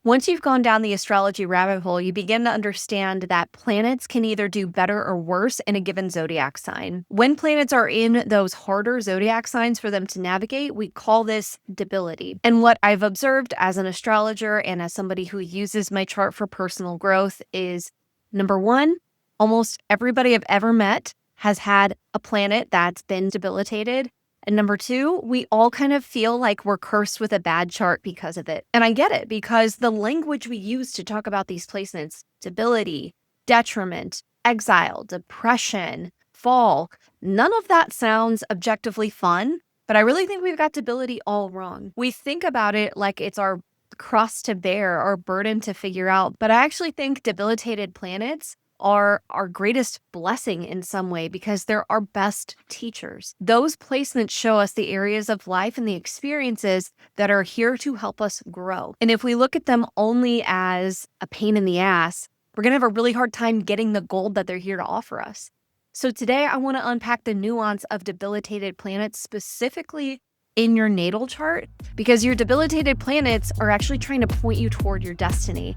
Once you've gone down the astrology rabbit hole, you begin to understand that planets can either do better or worse in a given zodiac sign. When planets are in those harder zodiac signs for them to navigate, we call this debility. And what I've observed as an astrologer and as somebody who uses my chart for personal growth is, number one, almost everybody I've ever met has had a planet that's been debilitated. And number two, we all kind of feel like we're cursed with a bad chart because of it. And I get it, because the language we use to talk about these placements, debility, detriment, exile, depression, fall, none of that sounds objectively fun, but I really think we've got debility all wrong. We think about it like it's our cross to bear, our burden to figure out, but I actually think debilitated planets are our greatest blessing in some way because they're our best teachers. Those placements show us the areas of life and the experiences that are here to help us grow. And if we look at them only as a pain in the ass, we're going to have a really hard time getting the gold that they're here to offer us. So today I want to unpack the nuance of debilitated planets specifically in your natal chart, because your debilitated planets are actually trying to point you toward your destiny.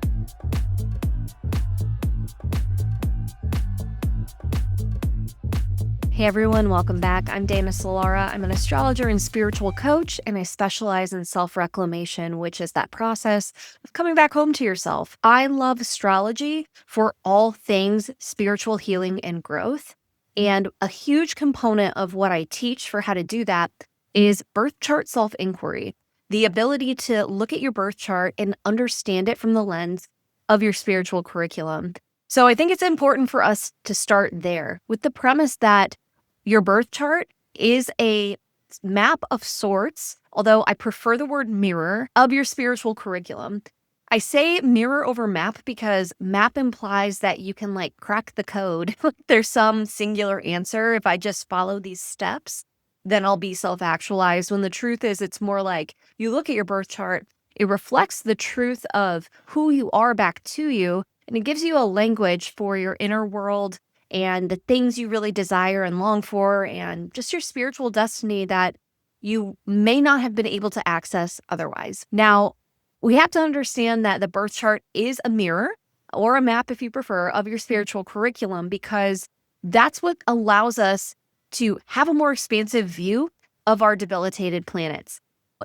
Hey everyone, welcome back. I'm Dana Solara. I'm an astrologer and spiritual coach, and I specialize in self-reclamation, which is that process of coming back home to yourself. I love astrology for all things spiritual healing and growth. And a huge component of what I teach for how to do that is birth chart self-inquiry, the ability to look at your birth chart and understand it from the lens of your spiritual curriculum. So I think it's important for us to start there with the premise that your birth chart is a map of sorts, although I prefer the word mirror, of your spiritual curriculum. I say mirror over map because map implies that you can crack the code. There's some singular answer. If I just follow these steps, then I'll be self-actualized. When the truth is, it's more like you look at your birth chart, it reflects the truth of who you are back to you, and it gives you a language for your inner world and the things you really desire and long for, and just your spiritual destiny that you may not have been able to access otherwise. Now, we have to understand that the birth chart is a mirror, or a map if you prefer, of your spiritual curriculum, because that's what allows us to have a more expansive view of our debilitated planets.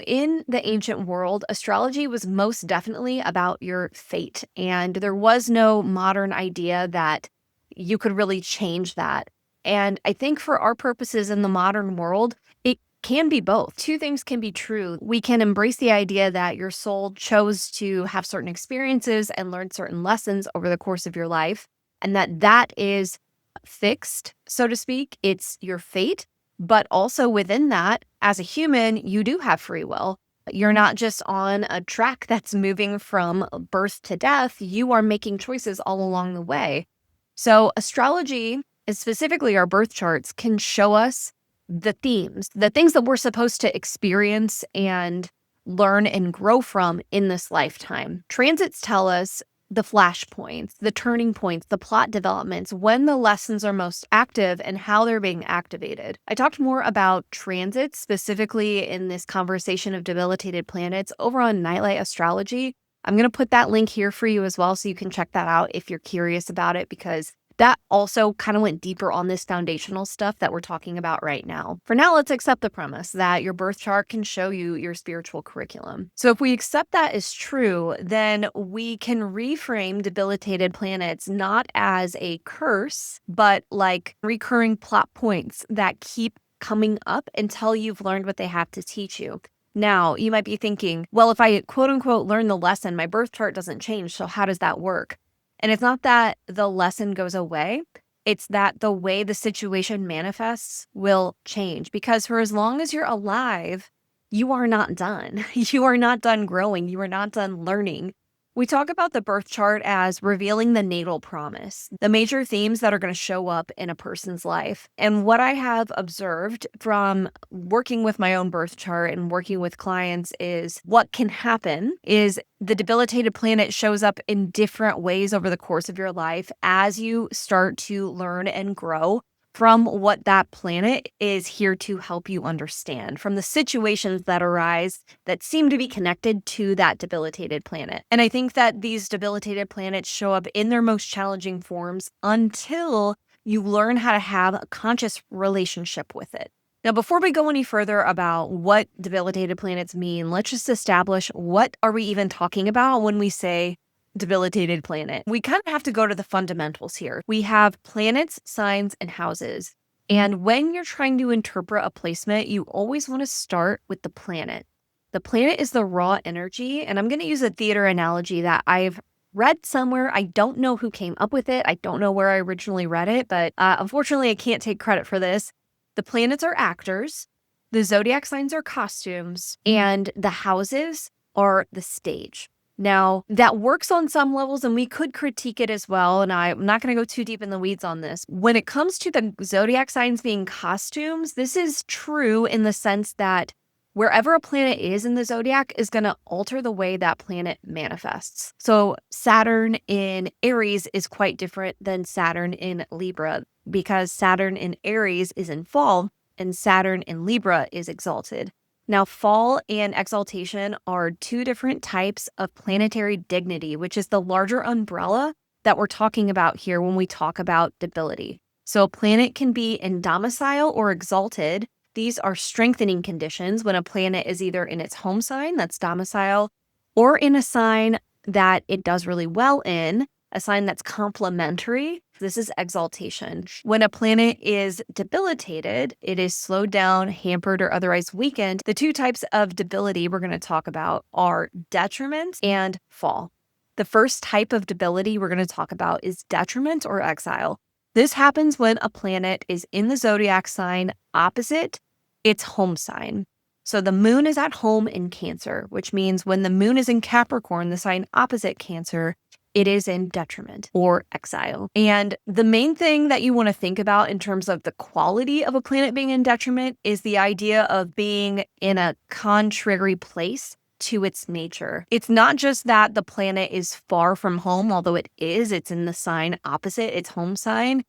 In the ancient world, astrology was most definitely about your fate, and there was no modern idea that you could really change that. And I think for our purposes in the modern world, it can be both. Two things can be true. We can embrace the idea that your soul chose to have certain experiences and learn certain lessons over the course of your life, and that is fixed, so to speak. It's your fate. But also within that, as a human, you do have free will. You're not just on a track that's moving from birth to death. You are making choices all along the way. So astrology, and specifically our birth charts, can show us the themes, the things that we're supposed to experience and learn and grow from in this lifetime. Transits tell us the flashpoints, the turning points, the plot developments, when the lessons are most active and how they're being activated. I talked more about transits specifically in this conversation of debilitated planets over on Nightlight Astrology. I'm going to put that link here for you as well, so you can check that out if you're curious about it, because that also kind of went deeper on this foundational stuff that we're talking about right now. For now, let's accept the premise that your birth chart can show you your spiritual curriculum. So if we accept that is true, then we can reframe debilitated planets not as a curse, but like recurring plot points that keep coming up until you've learned what they have to teach you. Now, you might be thinking, well, if I quote unquote learn the lesson, my birth chart doesn't change. So how does that work? And it's not that the lesson goes away. It's that the way the situation manifests will change, because for as long as you're alive, you are not done. You are not done growing. You are not done learning. We talk about the birth chart as revealing the natal promise, the major themes that are going to show up in a person's life. And what I have observed from working with my own birth chart and working with clients is what can happen is the debilitated planet shows up in different ways over the course of your life as you start to learn and grow from what that planet is here to help you understand, from the situations that arise that seem to be connected to that debilitated planet. And I think that these debilitated planets show up in their most challenging forms until you learn how to have a conscious relationship with it. Now, before we go any further about what debilitated planets mean, let's just establish what are we even talking about when we say debilitated planet. We kind of have to go to the fundamentals here. We have planets, signs, and houses. And when you're trying to interpret a placement, you always want to start with the planet. The planet is the raw energy, and I'm going to use a theater analogy that I've read somewhere. I don't know who came up with it. I don't know where I originally read it, but unfortunately, I can't take credit for this. The planets are actors, the zodiac signs are costumes, and the houses are the stage. Now, that works on some levels, and we could critique it as well, and I'm not going to go too deep in the weeds on this. When it comes to the zodiac signs being costumes, this is true in the sense that wherever a planet is in the zodiac is going to alter the way that planet manifests. So Saturn in Aries is quite different than Saturn in Libra, because Saturn in Aries is in fall and Saturn in Libra is exalted. Now, fall and exaltation are two different types of planetary dignity, which is the larger umbrella that we're talking about here when we talk about debility. So a planet can be in domicile or exalted. These are strengthening conditions when a planet is either in its home sign, that's domicile, or in a sign that it does really well in, a sign that's complementary. This is exaltation. When a planet is debilitated, it is slowed down, hampered, or otherwise weakened. The two types of debility we're going to talk about are detriment and fall. The first type of debility we're going to talk about is detriment or exile. This happens when a planet is in the zodiac sign opposite its home sign. So the moon is at home in Cancer, which means when the moon is in Capricorn, the sign opposite Cancer, it is in detriment or exile. And the main thing that you want to think about in terms of the quality of a planet being in detriment is the idea of being in a contrary place to its nature. It's not just that the planet is far from home, although it's in the sign opposite its home sign.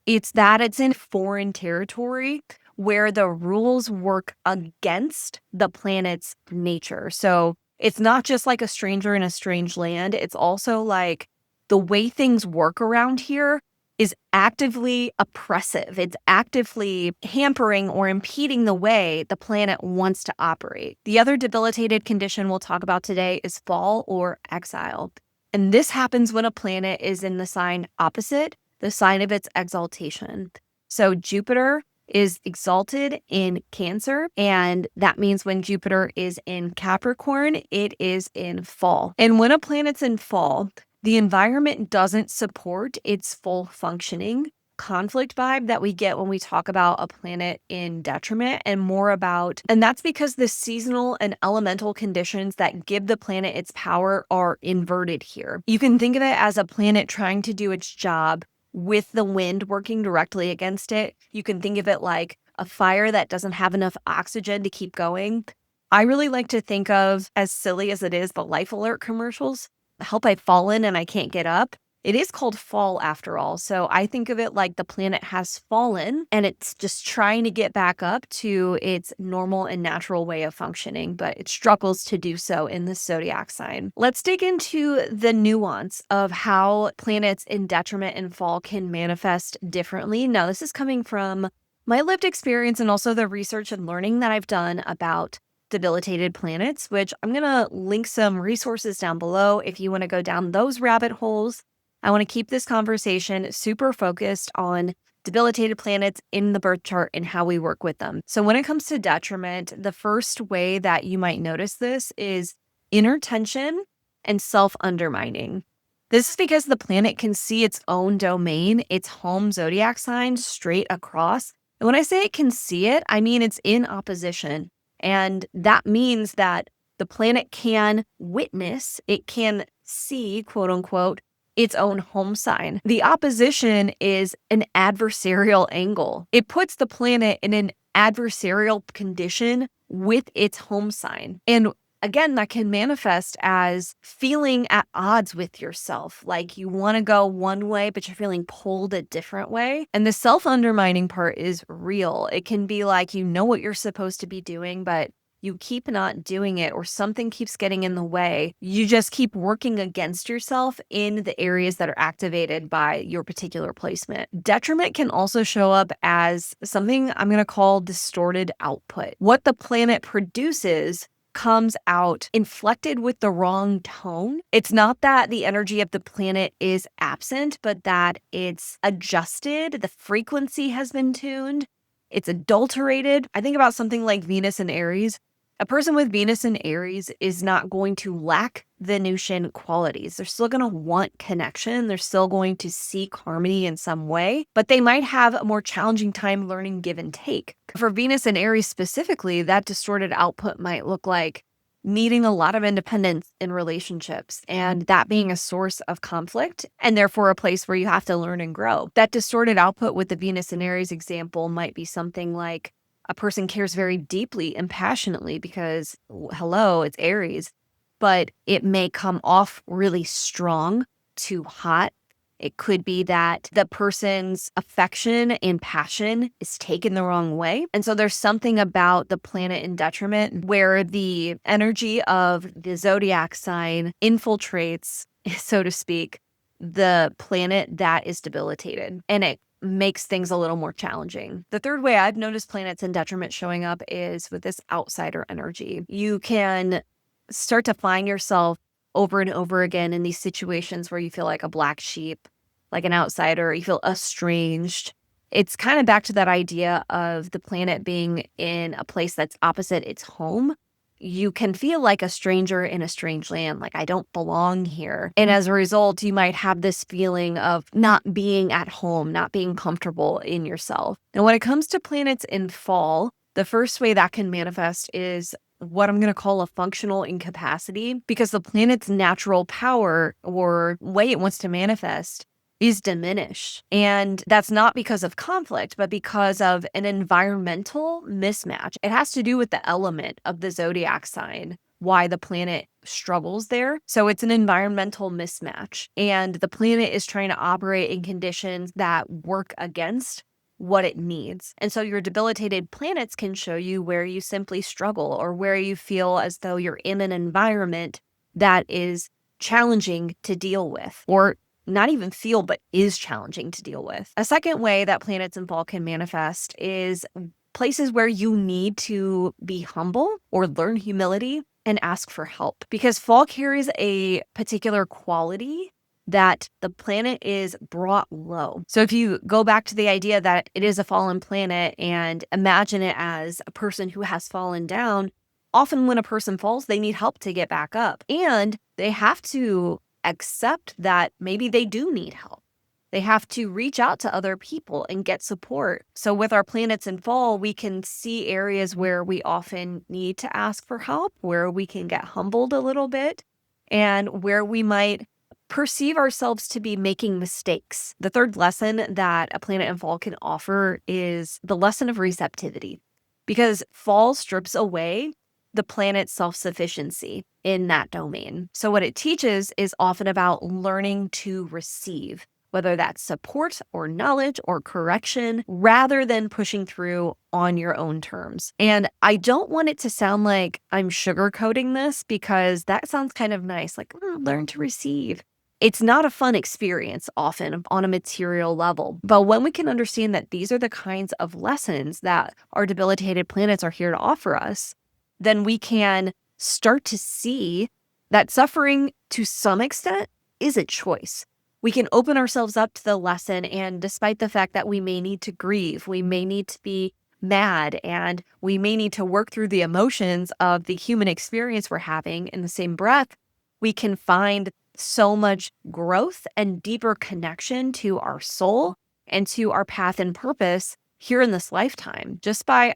It's that it's in foreign territory where the rules work against the planet's nature. So it's not just like a stranger in a strange land. It's also like the way things work around here is actively oppressive. It's actively hampering or impeding the way the planet wants to operate. The other debilitated condition we'll talk about today is fall or exile. And this happens when a planet is in the sign opposite the sign of its exaltation. So Jupiter is exalted in Cancer, and that means when Jupiter is in Capricorn, it is in fall. And when a planet's in fall, the environment doesn't support its full functioning. Conflict vibe that we get when we talk about a planet in detriment, and more about, and that's because the seasonal and elemental conditions that give the planet its power are inverted here. You can think of it as a planet trying to do its job with the wind working directly against it. You can think of it like a fire that doesn't have enough oxygen to keep going. I really like to think of, as silly as it is, the Life Alert commercials. Help, I've fallen and I can't get up. It is called fall after all. So I think of it like the planet has fallen and it's just trying to get back up to its normal and natural way of functioning, but it struggles to do so in the zodiac sign. Let's dig into the nuance of how planets in detriment and fall can manifest differently. Now, this is coming from my lived experience and also the research and learning that I've done about debilitated planets, which I'm going to link some resources down below if you want to go down those rabbit holes. I want to keep this conversation super focused on debilitated planets in the birth chart and how we work with them. So when it comes to detriment, the first way that you might notice this is inner tension and self-undermining. This is because the planet can see its own domain, its home zodiac sign, straight across. And when I say it can see it, I mean it's in opposition. And that means that the planet can witness, it can see, quote unquote, its own home sign. The opposition is an adversarial angle. It puts the planet in an adversarial condition with its home sign. And again, that can manifest as feeling at odds with yourself. Like you want to go one way, but you're feeling pulled a different way. And the self-undermining part is real. It can be like you know what you're supposed to be doing, but you keep not doing it, or something keeps getting in the way. You just keep working against yourself in the areas that are activated by your particular placement. Detriment can also show up as something I'm going to call distorted output. What the planet produces comes out inflected with the wrong tone. It's not that the energy of the planet is absent, but that it's adjusted. The frequency has been tuned. It's adulterated. I think about something like Venus and Aries. A person with Venus in Aries is not going to lack Venusian qualities. They're still going to want connection. They're still going to seek harmony in some way, but they might have a more challenging time learning give and take. For Venus and Aries specifically, that distorted output might look like needing a lot of independence in relationships, and that being a source of conflict and therefore a place where you have to learn and grow. That distorted output with the Venus and Aries example might be something like a person cares very deeply and passionately because, hello, it's Aries, but it may come off really strong, too hot. It could be that the person's affection and passion is taken the wrong way. And so there's something about the planet in detriment where the energy of the zodiac sign infiltrates, so to speak, the planet that is debilitated. And it makes things a little more challenging. The third way I've noticed planets in detriment showing up is with this outsider energy. You can start to find yourself over and over again in these situations where you feel like a black sheep, like an outsider, you feel estranged. It's kind of back to that idea of the planet being in a place that's opposite its home. You can feel like a stranger in a strange land, like I don't belong here. And as a result, you might have this feeling of not being at home, not being comfortable in yourself. And when it comes to planets in fall, the first way that can manifest is what I'm going to call a functional incapacity, because the planet's natural power or way it wants to manifest is diminished. And that's not because of conflict, but because of an environmental mismatch. It has to do with the element of the zodiac sign, why the planet struggles there. So it's an environmental mismatch. And the planet is trying to operate in conditions that work against what it needs. And so your debilitated planets can show you where you simply struggle or where you feel as though you're in an environment that is challenging to deal with, or not even feel, but is challenging to deal with. A second way that planets in fall can manifest is places where you need to be humble or learn humility and ask for help, because fall carries a particular quality that the planet is brought low. So if you go back to the idea that it is a fallen planet and imagine it as a person who has fallen down, often when a person falls, they need help to get back up. And they have to accept that maybe they do need help. They have to reach out to other people and get support. So with our planets in fall, we can see areas where we often need to ask for help, where we can get humbled a little bit, and where we might perceive ourselves to be making mistakes. The third lesson that a planet in fall can offer is the lesson of receptivity, because fall strips away the planet's self-sufficiency in that domain. So what it teaches is often about learning to receive, whether that's support or knowledge or correction, rather than pushing through on your own terms. And I don't want it to sound like I'm sugarcoating this, because that sounds kind of nice, like learn to receive. It's not a fun experience often on a material level. But when we can understand that these are the kinds of lessons that our debilitated planets are here to offer us, then we can start to see that suffering to some extent is a choice. We can open ourselves up to the lesson, and despite the fact that we may need to grieve, we may need to be mad, and we may need to work through the emotions of the human experience we're having in the same breath, we can find so much growth and deeper connection to our soul and to our path and purpose here in this lifetime, just by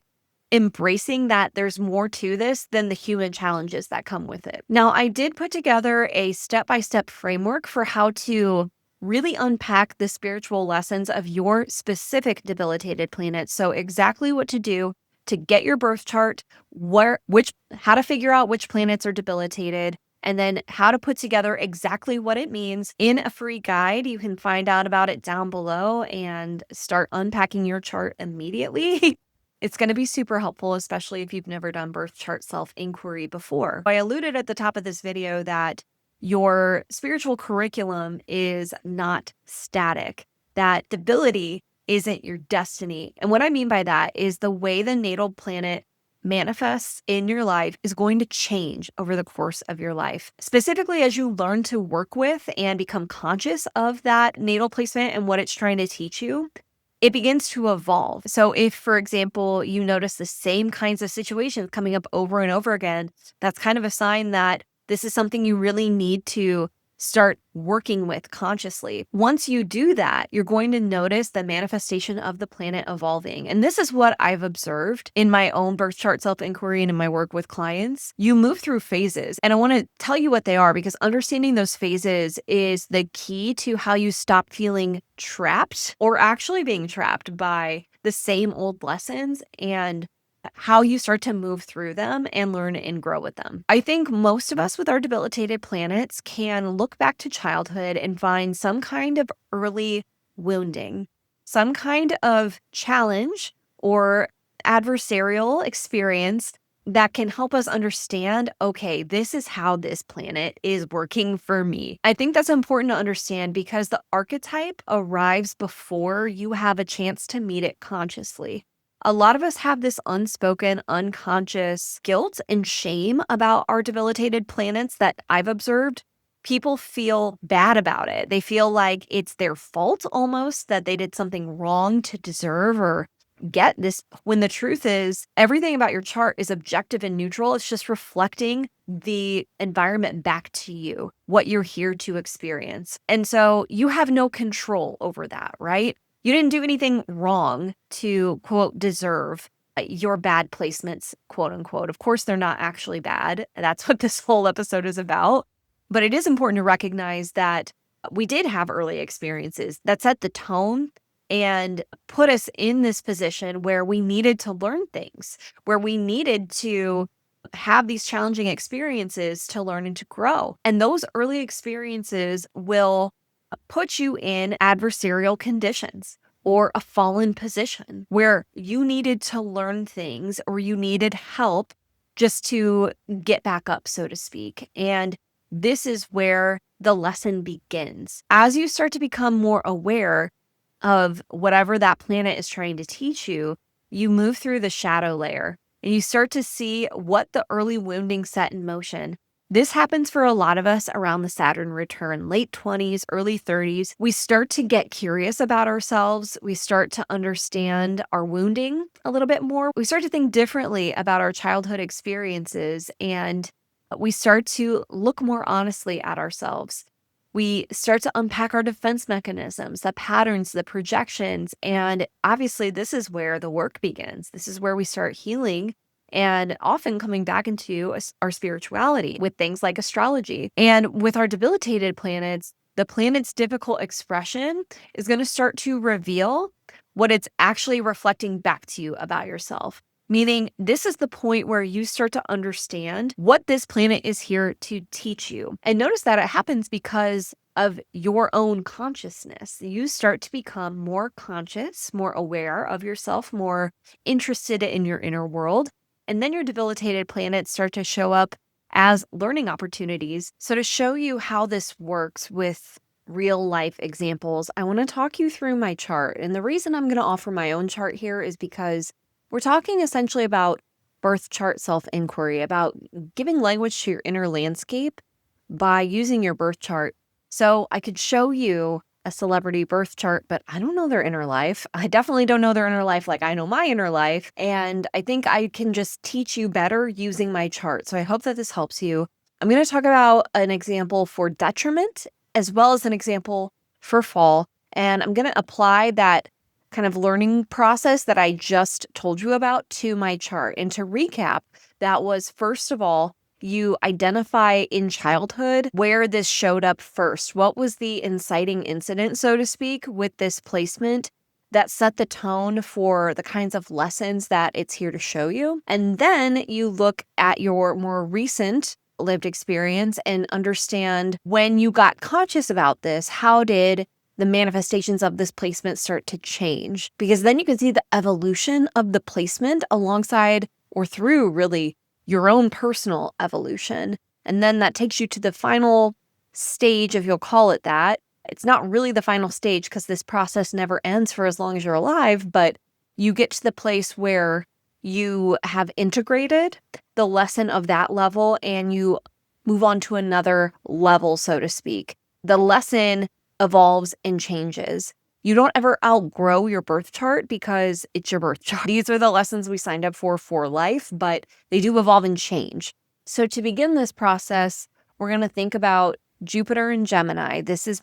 embracing that there's more to this than the human challenges that come with it. Now, I did put together a step-by-step framework for how to really unpack the spiritual lessons of your specific debilitated planet. So exactly what to do to get your birth chart, how to figure out which planets are debilitated, and then how to put together exactly what it means in a free guide. You can find out about it down below and start unpacking your chart immediately. It's going to be super helpful, especially if you've never done birth chart self-inquiry before. I alluded at the top of this video that your spiritual curriculum is not static, that debility isn't your destiny. And what I mean by that is the way the natal planet manifests in your life is going to change over the course of your life. Specifically, as you learn to work with and become conscious of that natal placement and what it's trying to teach you, it begins to evolve. So if, for example, you notice the same kinds of situations coming up over and over again, that's kind of a sign that this is something you really need to start working with consciously. Once you do that, you're going to notice the manifestation of the planet evolving. And this is what I've observed in my own birth chart self-inquiry and in my work with clients. You move through phases, and I want to tell you what they are, because understanding those phases is the key to how you stop feeling trapped or actually being trapped by the same old lessons, and how you start to move through them and learn and grow with them. I think most of us with our debilitated planets can look back to childhood and find some kind of early wounding, some kind of challenge or adversarial experience that can help us understand, okay, this is how this planet is working for me. I think that's important to understand because the archetype arrives before you have a chance to meet it consciously. A lot of us have this unspoken, unconscious guilt and shame about our debilitated planets that I've observed. People feel bad about it. They feel like it's their fault almost, that they did something wrong to deserve or get this, when the truth is everything about your chart is objective and neutral. It's just reflecting the environment back to you, what you're here to experience. And so you have no control over that, right? You didn't do anything wrong to, quote, deserve your bad placements, quote unquote. Of course, they're not actually bad. That's what this whole episode is about. But it is important to recognize that we did have early experiences that set the tone and put us in this position where we needed to learn things, where we needed to have these challenging experiences to learn and to grow. And those early experiences will put you in adversarial conditions or a fallen position where you needed to learn things or you needed help just to get back up, so to speak. And this is where the lesson begins. As you start to become more aware of whatever that planet is trying to teach you, you move through the shadow layer and you start to see what the early wounding set in motion. This happens for a lot of us around the Saturn return, late 20s, early 30s. We start to get curious about ourselves. We start to understand our wounding a little bit more. We start to think differently about our childhood experiences, and we start to look more honestly at ourselves. We start to unpack our defense mechanisms, the patterns, the projections, and obviously this is where the work begins. This is where we start healing and often coming back into our spirituality with things like astrology. And with our debilitated planets, the planet's difficult expression is going to start to reveal what it's actually reflecting back to you about yourself. Meaning, this is the point where you start to understand what this planet is here to teach you. And notice that it happens because of your own consciousness. You start to become more conscious, more aware of yourself, more interested in your inner world. And then your debilitated planets start to show up as learning opportunities. So to show you how this works with real life examples, I want to talk you through my chart. And the reason I'm going to offer my own chart here is because we're talking essentially about birth chart self-inquiry, about giving language to your inner landscape by using your birth chart. So I could show you a celebrity birth chart, but I don't know their inner life. I definitely don't know their inner life like I know my inner life. And I think I can just teach you better using my chart. So I hope that this helps you. I'm going to talk about an example for detriment as well as an example for fall. And I'm going to apply that kind of learning process that I just told you about to my chart. And to recap, that was, first of all, you identify in childhood where this showed up first. What was the inciting incident, so to speak, with this placement that set the tone for the kinds of lessons that it's here to show you. And then you look at your more recent lived experience and understand when you got conscious about this, how did the manifestations of this placement start to change? Because then you can see the evolution of the placement alongside or through really your own personal evolution. And then that takes you to the final stage, if you'll call it that. It's not really the final stage because this process never ends for as long as you're alive, but you get to the place where you have integrated the lesson of that level and you move on to another level, so to speak. The lesson evolves and changes. You don't ever outgrow your birth chart because it's your birth chart. These are the lessons we signed up for life, but they do evolve and change. So to begin this process, we're going to think about Jupiter and Gemini. This is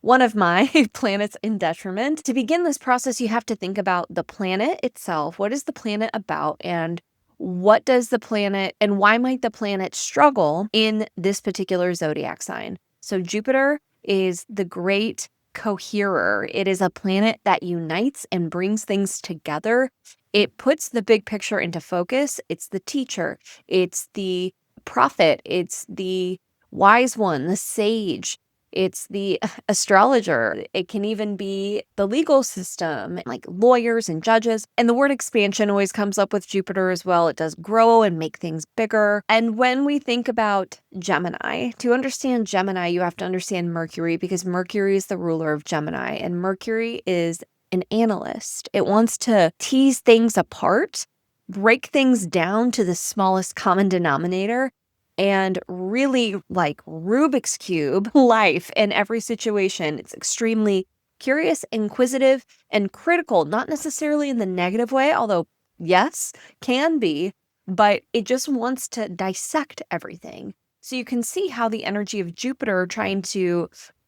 one of my planets in detriment. To begin this process, you have to think about the planet itself. What is the planet about? And what does the planet and why might the planet struggle in this particular zodiac sign? So Jupiter is the great coherer. It is a planet that unites and brings things together. It puts the big picture into focus. It's the teacher. It's the prophet. It's the wise one, the sage. It's the astrologer. It can even be the legal system, like lawyers and judges. And the word expansion always comes up with Jupiter as well. It does grow and make things bigger. And when we think about Gemini, to understand Gemini, you have to understand Mercury because Mercury is the ruler of Gemini. And Mercury is an analyst. It wants to tease things apart, break things down to the smallest common denominator, and really like Rubik's Cube life in every situation. It's extremely curious, inquisitive, and critical, not necessarily in the negative way, although yes, can be, but it just wants to dissect everything. So you can see how the energy of Jupiter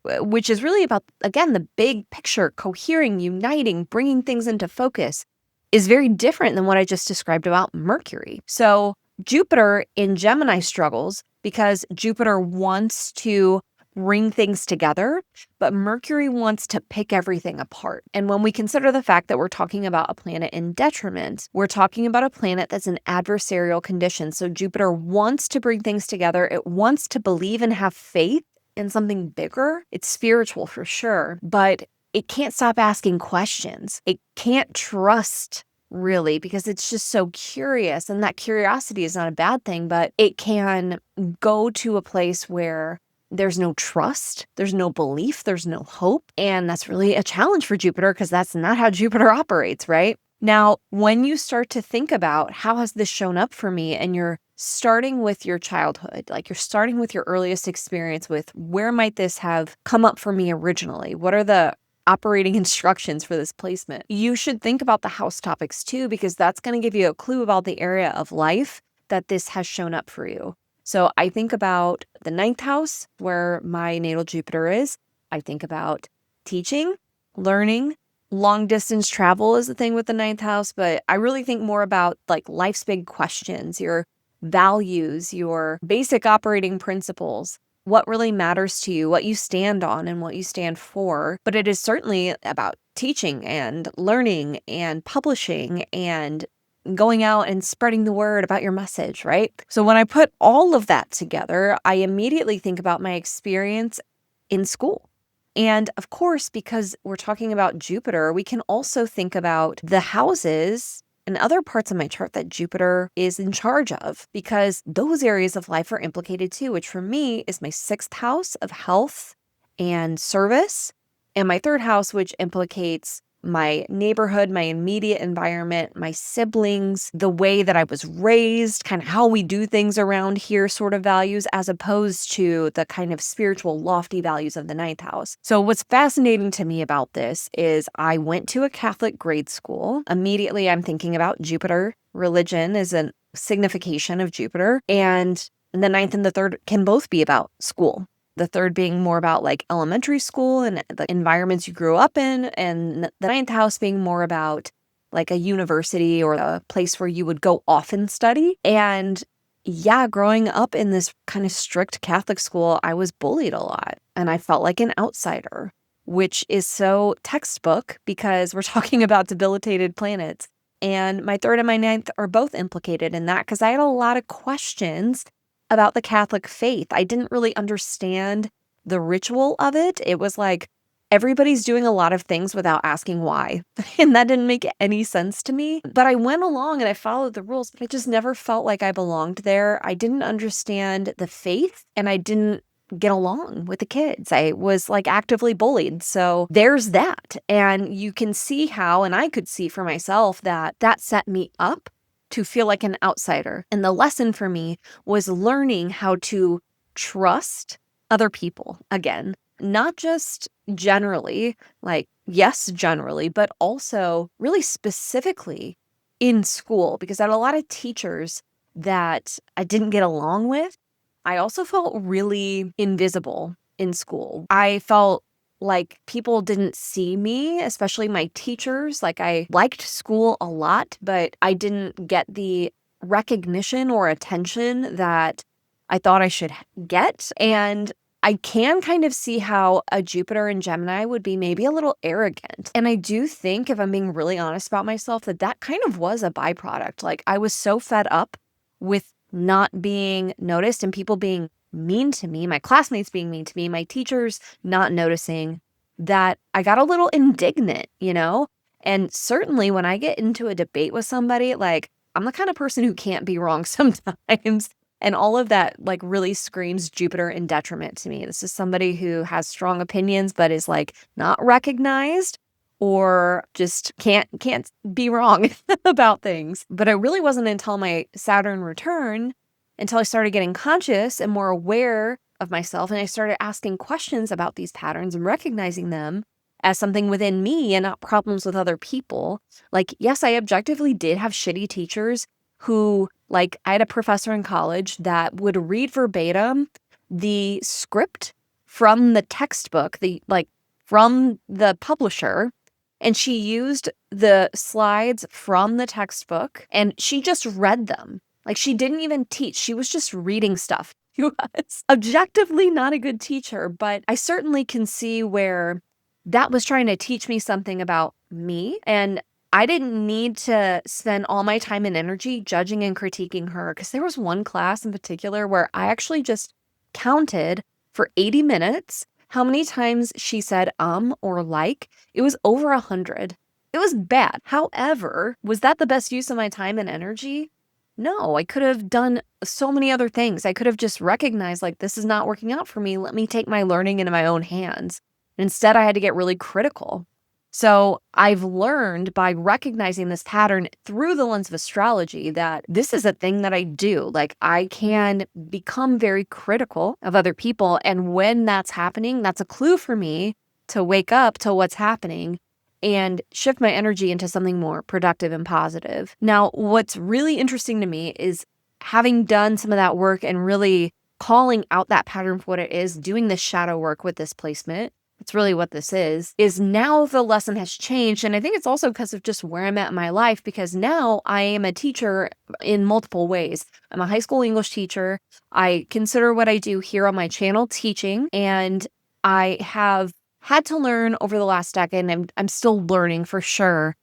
which is really about, again, the big picture, cohering, uniting, bringing things into focus, is very different than what I just described about Mercury. So Jupiter in Gemini struggles because Jupiter wants to bring things together, but Mercury wants to pick everything apart. And when we consider the fact that we're talking about a planet in detriment, we're talking about a planet that's in adversarial condition. So Jupiter wants to bring things together. It wants to believe and have faith in something bigger. It's spiritual for sure, but it can't stop asking questions. It can't trust really, because it's just so curious. And that curiosity is not a bad thing, but it can go to a place where there's no trust, there's no belief, there's no hope. And that's really a challenge for Jupiter because that's not how Jupiter operates, right? Now, when you start to think about how has this shown up for me and you're starting with your childhood, like you're starting with your earliest experience with where might this have come up for me originally? What are the operating instructions for this placement? You should think about the house topics too, because that's going to give you a clue about the area of life that this has shown up for you. So I think about the ninth house where my natal Jupiter is. I think about teaching, learning, long distance travel is the thing with the ninth house, but I really think more about like life's big questions, your values, your basic operating principles, what really matters to you, what you stand on and what you stand for. But it is certainly about teaching and learning and publishing and going out and spreading the word about your message, right? So when I put all of that together, I immediately think about my experience in school. And of course, because we're talking about Jupiter, we can also think about the houses and other parts of my chart that Jupiter is in charge of, because those areas of life are implicated too, which for me is my sixth house of health and service, and my third house, which implicates my neighborhood, my immediate environment, my siblings, the way that I was raised, kind of how we do things around here sort of values, as opposed to the kind of spiritual, lofty values of the ninth house. So what's fascinating to me about this is I went to a Catholic grade school. Immediately, I'm thinking about Jupiter. Religion is a signification of Jupiter. And the ninth and the third can both be about school. The third being more about like elementary school and the environments you grew up in, and the ninth house being more about like a university or a place where you would go off and study. And yeah, growing up in this kind of strict Catholic school, I was bullied a lot and I felt like an outsider, which is so textbook because we're talking about debilitated planets. And my third and my ninth are both implicated in that because I had a lot of questions about the Catholic faith. I didn't really understand the ritual of it. It was like everybody's doing a lot of things without asking why. And that didn't make any sense to me. But I went along and I followed the rules, but I just never felt like I belonged there. I didn't understand the faith and I didn't get along with the kids. I was like actively bullied. So there's that. And you can see how, and I could see for myself that that set me up to feel like an outsider. And the lesson for me was learning how to trust other people again, not just generally, like, yes, generally, but also really specifically in school, because I had a lot of teachers that I didn't get along with. I also felt really invisible in school. I felt like people didn't see me, especially my teachers. Like I liked school a lot, but I didn't get the recognition or attention that I thought I should get. And I can kind of see how a Jupiter in Gemini would be maybe a little arrogant. And I do think, if I'm being really honest about myself, that that kind of was a byproduct. Like I was so fed up with not being noticed and people being mean to me, my classmates being mean to me, my teachers not noticing, that I got a little indignant, you know? And certainly when I get into a debate with somebody, like I'm the kind of person who can't be wrong sometimes. And all of that like really screams Jupiter in detriment to me. This is somebody who has strong opinions, but is like not recognized or just can't be wrong about things. But it really wasn't until my Saturn return until I started getting conscious and more aware of myself. And I started asking questions about these patterns and recognizing them as something within me and not problems with other people. Like, yes, I objectively did have shitty teachers who, like, I had a professor in college that would read verbatim the script from the textbook, from the publisher, and she used the slides from the textbook and she just read them. Like she didn't even teach. She was just reading stuff. She was objectively not a good teacher, but I certainly can see where that was trying to teach me something about me. And I didn't need to spend all my time and energy judging and critiquing her, because there was one class in particular where I actually just counted for 80 minutes how many times she said or like. It was over 100. It was bad. However, was that the best use of my time and energy? No, I could have done so many other things. I could have just recognized, like, this is not working out for me. Let me take my learning into my own hands. Instead, I had to get really critical. So I've learned by recognizing this pattern through the lens of astrology that this is a thing that I do. Like I can become very critical of other people. And when that's happening, that's a clue for me to wake up to what's happening and shift my energy into something more productive and positive. Now, what's really interesting to me is having done some of that work and really calling out that pattern for what it is, doing this shadow work with this placement. It's really what this is now the lesson has changed. And I think it's also because of just where I'm at in my life, because now I am a teacher in multiple ways. I'm a high school English teacher. I consider what I do here on my channel teaching, and I have had to learn over the last decade, and I'm still learning for sure,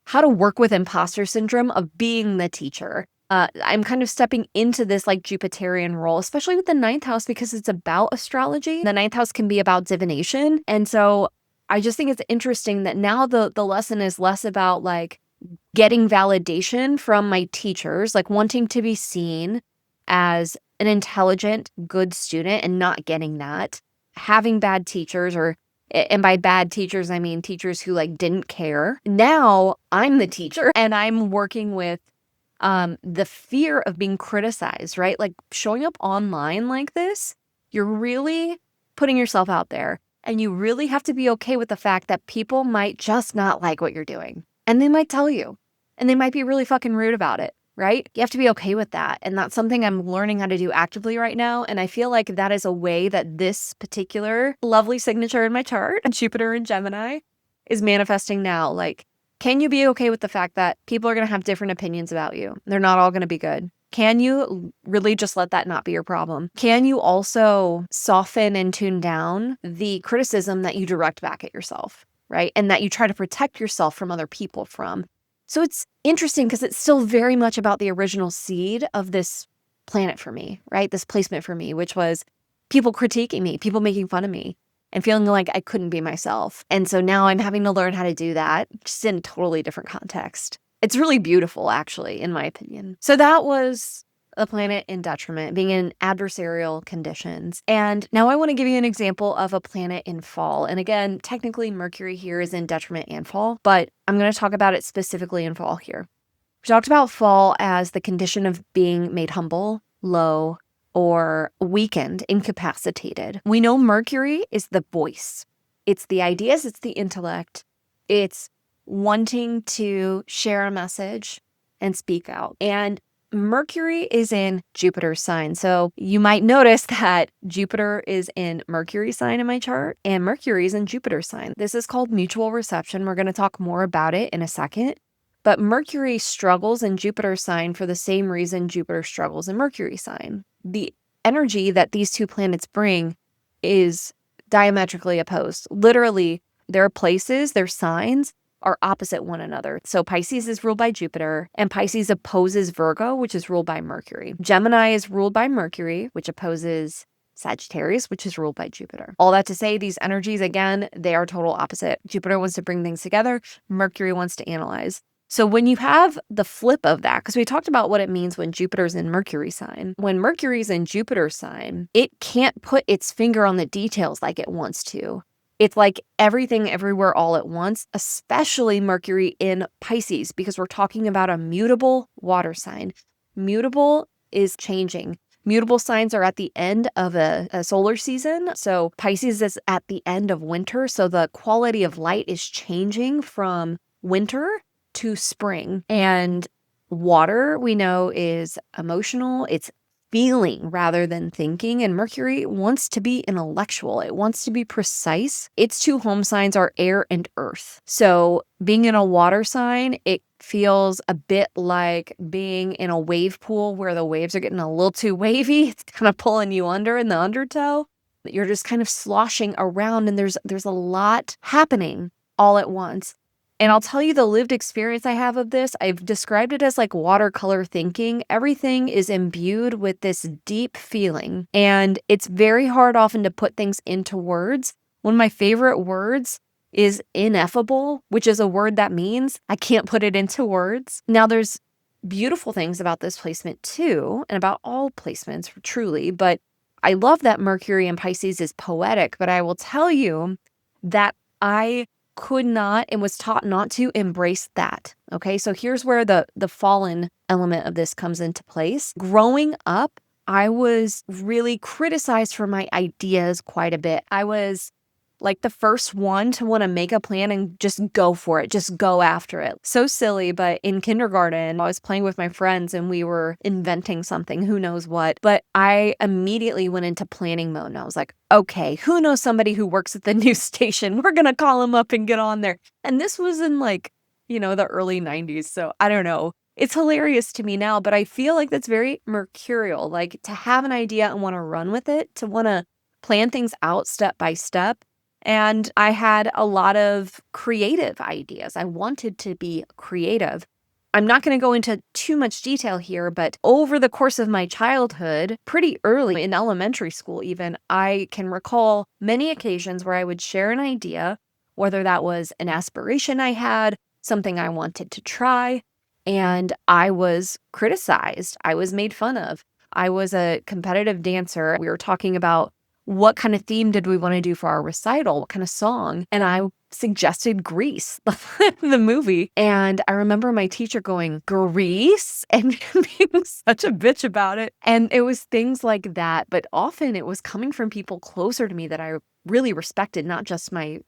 how to work with imposter syndrome of being the teacher. I'm kind of stepping into this like Jupiterian role, especially with the ninth house, because it's about astrology. The ninth house can be about divination. And so I just think it's interesting that now the lesson is less about like getting validation from my teachers, like wanting to be seen as an intelligent, good student and not getting that. Having bad teachers, and by bad teachers, I mean teachers who like didn't care. Now I'm the teacher and I'm working with the fear of being criticized, right? Like showing up online like this, you're really putting yourself out there, and you really have to be okay with the fact that people might just not like what you're doing, and they might tell you, and they might be really fucking rude about it, right? You have to be okay with that. And that's something I'm learning how to do actively right now. And I feel like that is a way that this particular lovely signature in my chart, Jupiter in Gemini, is manifesting now. Like, can you be okay with the fact that people are going to have different opinions about you? They're not all going to be good. Can you really just let that not be your problem? Can you also soften and tune down the criticism that you direct back at yourself, right? And that you try to protect yourself from other people from? So it's interesting because it's still very much about the original seed of this planet for me, right? This placement for me, which was people critiquing me, people making fun of me, and feeling like I couldn't be myself. And so now I'm having to learn how to do that, just in a totally different context. It's really beautiful, actually, in my opinion. So that was a planet in detriment, being in adversarial conditions. And now I want to give you an example of a planet in fall. And again, technically Mercury here is in detriment and fall, but I'm going to talk about it specifically in fall here. We talked about fall as the condition of being made humble, low, or weakened, incapacitated. We know Mercury is the voice. It's the ideas, it's the intellect, it's wanting to share a message and speak out. And Mercury is in Jupiter's sign. So you might notice that Jupiter is in Mercury's sign in my chart and Mercury is in Jupiter's sign. This is called mutual reception. We're going to talk more about it in a second. But Mercury struggles in Jupiter's sign for the same reason Jupiter struggles in Mercury's sign. The energy that these two planets bring is diametrically opposed. Literally, their places, their signs are opposite one another. So Pisces is ruled by Jupiter, and Pisces opposes Virgo, which is ruled by Mercury. Gemini is ruled by Mercury, which opposes Sagittarius, which is ruled by Jupiter. All that to say, these energies, again, they are total opposite. Jupiter wants to bring things together. Mercury wants to analyze. So when you have the flip of that, because we talked about what it means when Jupiter's in Mercury's sign. When Mercury's in Jupiter's sign, it can't put its finger on the details like it wants to. It's like everything everywhere all at once, especially Mercury in Pisces, because we're talking about a mutable water sign. Mutable is changing. Mutable signs are at the end of a solar season. So Pisces is at the end of winter. So the quality of light is changing from winter to spring. And water, we know, is emotional. It's feeling rather than thinking. And Mercury wants to be intellectual. It wants to be precise. Its two home signs are air and earth. So being in a water sign, it feels a bit like being in a wave pool where the waves are getting a little too wavy. It's kind of pulling you under in the undertow. You're just kind of sloshing around and there's a lot happening all at once. And I'll tell you the lived experience I have of this, I've described it as like watercolor thinking. Everything is imbued with this deep feeling. And it's very hard often to put things into words. One of my favorite words is ineffable, which is a word that means I can't put it into words. Now there's beautiful things about this placement too, and about all placements truly, but I love that Mercury in Pisces is poetic, but I will tell you that I could not and was taught not to embrace that. Okay, so here's where the fallen element of this comes into place. Growing up, I was really criticized for my ideas quite a bit. I was like the first one to want to make a plan and just go for it, just go after it. So silly, but in kindergarten, I was playing with my friends and we were inventing something, who knows what. But I immediately went into planning mode and I was like, okay, who knows somebody who works at the news station? We're going to call him up and get on there. And this was in like, the early 90s. So I don't know. It's hilarious to me now, but I feel like that's very mercurial, like to have an idea and want to run with it, to want to plan things out step by step. And I had a lot of creative ideas. I wanted to be creative. I'm not going to go into too much detail here, but over the course of my childhood, pretty early in elementary school even, I can recall many occasions where I would share an idea, whether that was an aspiration I had, something I wanted to try, and I was criticized. I was made fun of. I was a competitive dancer. We were talking about what kind of theme did we want to do for our recital? What kind of song? And I suggested Grease, the movie. And I remember my teacher going, Grease? And being such a bitch about it. And it was things like that. But often it was coming from people closer to me that I really respected, not just my,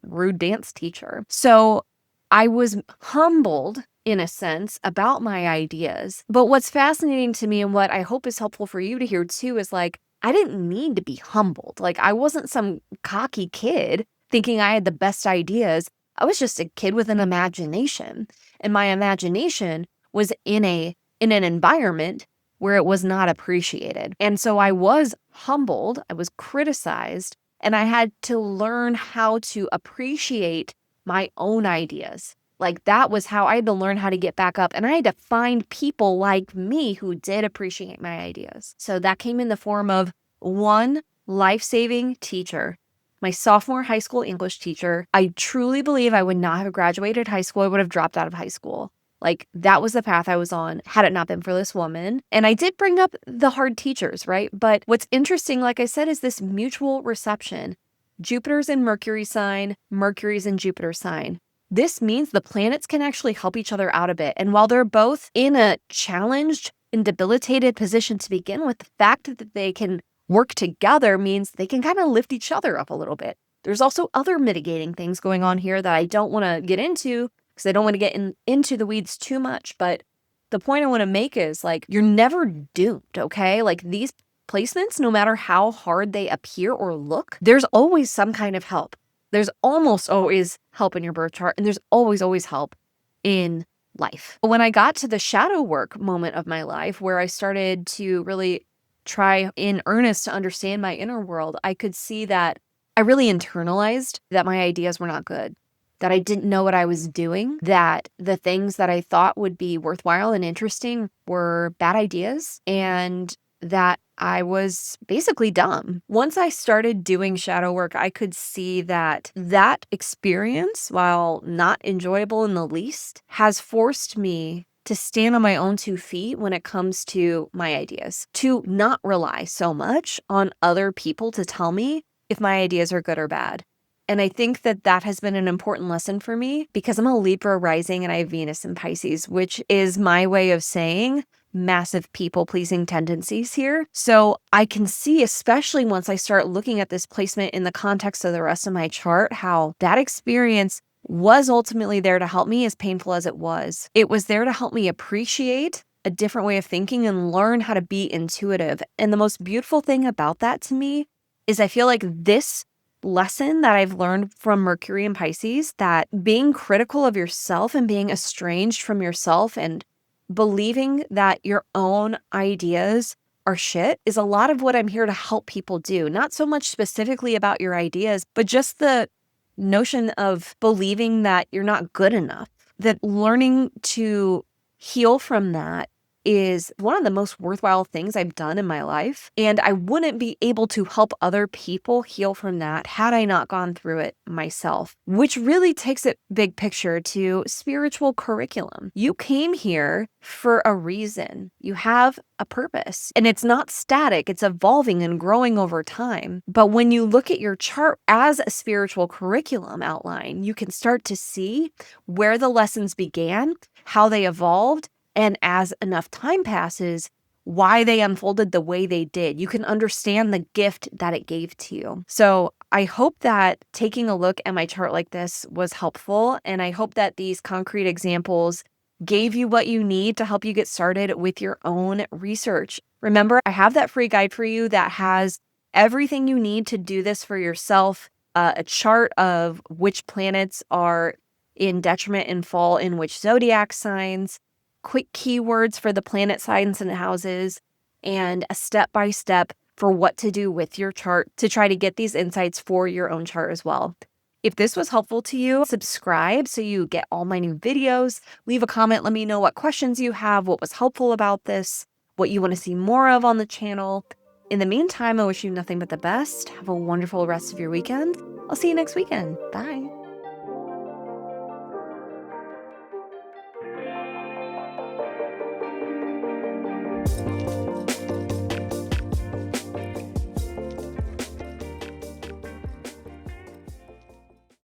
rude dance teacher. So I was humbled in a sense about my ideas. But what's fascinating to me and what I hope is helpful for you to hear too is like, I didn't need to be humbled. Like I wasn't some cocky kid thinking I had the best ideas. I was just a kid with an imagination. And my imagination was in an environment where it was not appreciated. And so I was humbled, I was criticized, and I had to learn how to appreciate my own ideas. Like that was how I had to learn how to get back up, and I had to find people like me who did appreciate my ideas. So that came in the form of one life-saving teacher, my sophomore high school English teacher. I truly believe I would not have graduated high school. I would have dropped out of high school. Like that was the path I was on had it not been for this woman. And I did bring up the hard teachers, right? But what's interesting, like I said, is this mutual reception. Jupiter's in Mercury sign, Mercury's in Jupiter sign. This means the planets can actually help each other out a bit. And while they're both in a challenged and debilitated position to begin with, the fact that they can work together means they can kind of lift each other up a little bit. There's also other mitigating things going on here that I don't want to get into because I don't want to get into the weeds too much. But the point I want to make is like, you're never doomed, okay? Like these placements, no matter how hard they appear or look, there's always some kind of help. There's almost always help in your birth chart, and there's always help in life. When I got to the shadow work moment of my life where I started to really try in earnest to understand my inner world, I could see that I really internalized that my ideas were not good, that I didn't know what I was doing, that the things that I thought would be worthwhile and interesting were bad ideas, and that I was basically dumb. Once I started doing shadow work, I could see that that experience, while not enjoyable in the least, has forced me to stand on my own 2 feet when it comes to my ideas, to not rely so much on other people to tell me if my ideas are good or bad. And I think that that has been an important lesson for me because I'm a Libra rising and I have Venus in Pisces, which is my way of saying massive people-pleasing tendencies here. So I can see, especially once I start looking at this placement in the context of the rest of my chart, how that experience was ultimately there to help me, as painful as it was. It was there to help me appreciate a different way of thinking and learn how to be intuitive. And the most beautiful thing about that to me is I feel like this lesson that I've learned from Mercury and Pisces, that being critical of yourself and being estranged from yourself and believing that your own ideas are shit is a lot of what I'm here to help people do. Not so much specifically about your ideas, but just the notion of believing that you're not good enough, that learning to heal from that is one of the most worthwhile things I've done in my life. And I wouldn't be able to help other people heal from that had I not gone through it myself, which really takes it big picture to spiritual curriculum. You came here for a reason. You have a purpose, and it's not static. It's evolving and growing over time. But when you look at your chart as a spiritual curriculum outline, you can start to see where the lessons began, how they evolved, and as enough time passes, why they unfolded the way they did. You can understand the gift that it gave to you. So I hope that taking a look at my chart like this was helpful. And I hope that these concrete examples gave you what you need to help you get started with your own research. Remember, I have that free guide for you that has everything you need to do this for yourself, a chart of which planets are in detriment and fall in which zodiac signs, quick keywords for the planet signs and houses, and a step-by-step for what to do with your chart to try to get these insights for your own chart as well. If this was helpful to you, subscribe so you get all my new videos. Leave a comment. Let me know what questions you have, what was helpful about this, what you want to see more of on the channel. In the meantime, I wish you nothing but the best. Have a wonderful rest of your weekend. I'll see you next weekend. Bye.